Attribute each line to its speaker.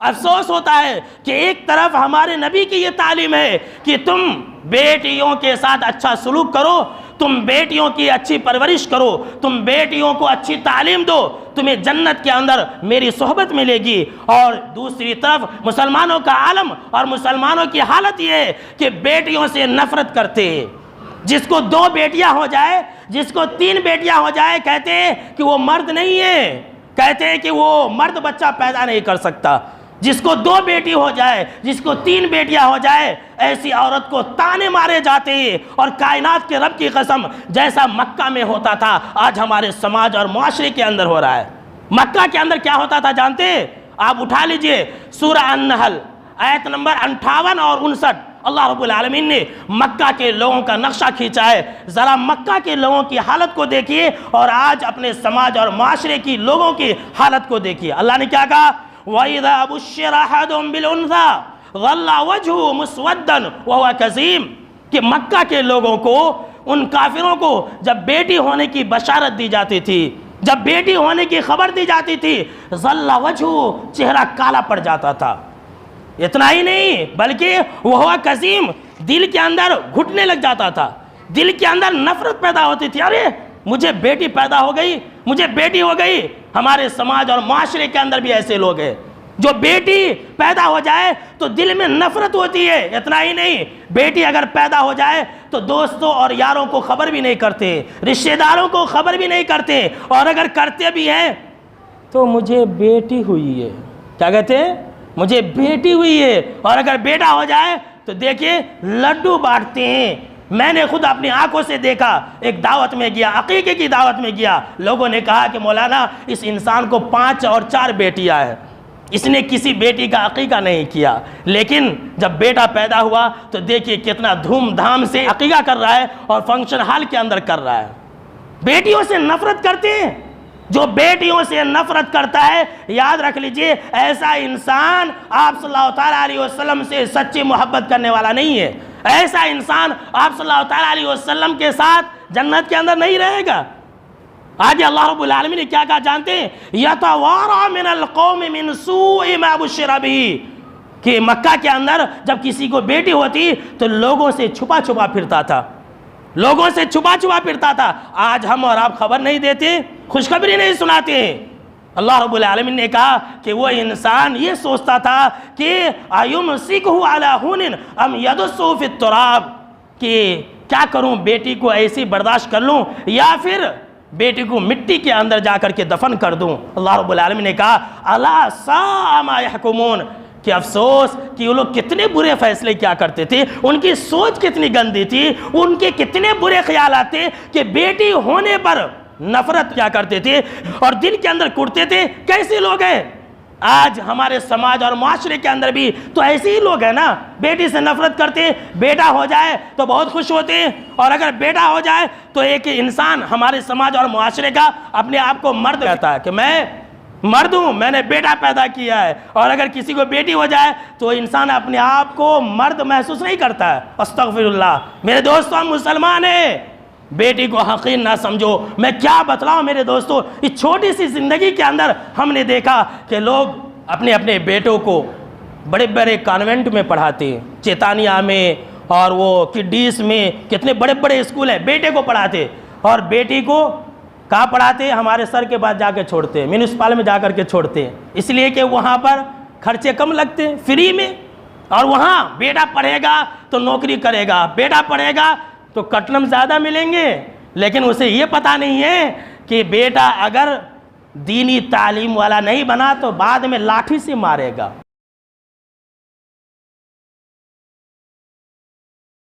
Speaker 1: افسوس ہوتا ہے کہ ایک طرف ہمارے نبی کی یہ تعلیم ہے کہ تم بیٹیوں کے ساتھ اچھا سلوک کرو، تم بیٹیوں کی اچھی پرورش کرو، تم بیٹیوں کو اچھی تعلیم دو، تمہیں جنت کے اندر میری صحبت ملے گی، اور دوسری طرف مسلمانوں کا عالم اور مسلمانوں کی حالت یہ ہے کہ بیٹیوں سے نفرت کرتے ہیں۔ جس کو 2 بیٹیاں ہو جائے، جس کو 3 بیٹیاں ہو جائے، کہتے ہیں کہ وہ مرد نہیں ہے، کہتے ہیں کہ وہ مرد بچہ پیدا نہیں کر سکتا۔ جس کو 2 بیٹی ہو جائے، جس کو 3 بیٹیاں ہو جائے، ایسی عورت کو تانے مارے جاتے ہیں، اور کائنات کے رب کی قسم جیسا مکہ میں ہوتا تھا آج ہمارے سماج اور معاشرے کے اندر ہو رہا ہے۔ مکہ کے اندر کیا ہوتا تھا جانتے ہیں؟ آپ اٹھا لیجئے سورہ النحل آیت نمبر 58 اور 59، اللہ رب العالمین نے مکہ کے لوگوں کا نقشہ کھینچا ہے۔ ذرا مکہ کے لوگوں کی حالت کو دیکھیے اور آج اپنے سماج اور معاشرے کی لوگوں کی حالت کو دیکھیے۔ اللہ نے کیا کہا؟ وَإِذَا بُشِّرَ أَحَدٌ بِالْأُنثَىٰ ظَلَّ وَجْهُهُ مُسْوَدًّا وَهُوَ كَظِيمٌ، کہ مکہ کے لوگوں کو، ان کافروں کو جب بیٹی ہونے کی بشارت دی جاتی تھی، جب بیٹی ہونے کی خبر دی جاتی تھی، ظَلَّ وَجْهُهُ، چہرہ کالا پڑ جاتا تھا۔ اتنا ہی نہیں بلکہ وَهُوَ كَظِيمٌ، دل کے اندر گھٹنے لگ جاتا تھا، دل کے اندر نفرت پیدا ہوتی تھی، ارے مجھے بیٹی پیدا ہو گئی، مجھے بیٹی ہو گئی۔ ہمارے سماج اور معاشرے کے اندر بھی ایسے لوگ ہیں، جو بیٹی پیدا ہو جائے تو دل میں نفرت ہوتی ہے۔ اتنا ہی نہیں، بیٹی اگر پیدا ہو جائے تو دوستوں اور یاروں کو خبر بھی نہیں کرتے، رشتہ داروں کو خبر بھی نہیں کرتے، اور اگر کرتے بھی ہیں تو مجھے بیٹی ہوئی ہے، کیا کہتے ہیں؟ مجھے بیٹی ہوئی ہے۔ اور اگر بیٹا ہو جائے تو دیکھیے لڈو بانٹتے ہیں۔ میں نے خود اپنی آنکھوں سے دیکھا، ایک دعوت میں گیا، عقیقے کی دعوت میں گیا، لوگوں نے کہا کہ مولانا اس انسان کو 5 اور 4 بیٹیاں ہیں، اس نے کسی بیٹی کا عقیقہ نہیں کیا، لیکن جب بیٹا پیدا ہوا تو دیکھیے کتنا دھوم دھام سے عقیقہ کر رہا ہے اور فنکشن ہال کے اندر کر رہا ہے۔ بیٹیوں سے نفرت کرتے ہیں۔ جو بیٹیوں سے نفرت کرتا ہے، یاد رکھ لیجئے ایسا انسان آپ صلی اللہ تعالیٰ علیہ وسلم سے سچی محبت کرنے والا نہیں ہے، ایسا انسان آپ صلی اللہ تعالیٰ علیہ وسلم کے ساتھ جنت کے اندر نہیں رہے گا۔ آگے اللہ رب العالمین نے کیا کہا جانتے ہیں؟ یَتَوَارَى مِنَ الْقَوْمِ مِنْ سُوءِ مَا بُشِّرَ بِهِ، کہ مکہ کے اندر جب کسی کو بیٹی ہوتی تو لوگوں سے چھپا چھپا پھرتا تھا، لوگوں سے چھپا چھپا پھرتا تھا۔ آج ہم اور آپ خبر نہیں دیتے، خوشخبری نہیں سناتے ہیں۔ اللہ رب العالمین نے کہا کہ وہ انسان یہ سوچتا تھا کہ أَيُمْسِكُهُ عَلَى هُونٍ أَمْ يَدُسُّهُ فِي التُّرَابِ، کہ کیا کروں، بیٹی کو ایسی برداشت کر لوں یا پھر بیٹی کو مٹی کے اندر جا کر کے دفن کر دوں۔ اللہ رب العالمین نے کہا أَلَا سَاءَ مَا يَحْكُمُونَ، کہ افسوس کہ وہ لوگ کتنے برے فیصلے کیا کرتے تھے، ان کی سوچ کتنی گندی تھی، ان کے کتنے برے خیالات تھے کہ بیٹی ہونے پر نفرت کیا کرتے تھے اور دل کے اندر کوڑتے تھے۔ کیسے لوگ ہیں آج ہمارے سماج اور معاشرے کے اندر بھی؟ تو ایسے ہی لوگ ہیں نا، بیٹی سے نفرت کرتے، بیٹا ہو جائے تو بہت خوش ہوتے ہیں، اور اگر بیٹا ہو جائے تو ایک انسان ہمارے سماج اور معاشرے کا اپنے آپ کو مرد کہتا ہے کہ میں مرد ہوں، میں نے بیٹا پیدا کیا ہے، اور اگر کسی کو بیٹی ہو جائے تو انسان اپنے آپ کو مرد محسوس نہیں کرتا ہے۔ استغفر اللہ۔ میرے دوستو، ہم مسلمان ہیں، بیٹی کو حقیر نہ سمجھو۔ میں کیا بتلاؤں میرے دوستو، اس چھوٹی سی زندگی کے اندر ہم نے دیکھا کہ لوگ اپنے اپنے بیٹوں کو بڑے بڑے کانوینٹ میں پڑھاتے ہیں، چیتانیہ میں اور وہ کڈیس میں، کتنے بڑے بڑے اسکول ہیں، بیٹے کو پڑھاتے، اور بیٹی کو کہاں پڑھاتے ہیں؟ ہمارے سر کے بعد جا کے چھوڑتے ہیں، میونسپل میں جا کر کے چھوڑتے ہیں، اس لیے کہ وہاں پر خرچے کم لگتے ہیں، فری میں، اور وہاں بیٹا پڑھے گا تو نوکری کرے گا، بیٹا پڑھے گا تو کٹنم زیادہ ملیں گے، لیکن اسے یہ پتہ نہیں ہے کہ بیٹا اگر دینی تعلیم والا نہیں بنا تو بعد میں لاٹھی سے مارے گا۔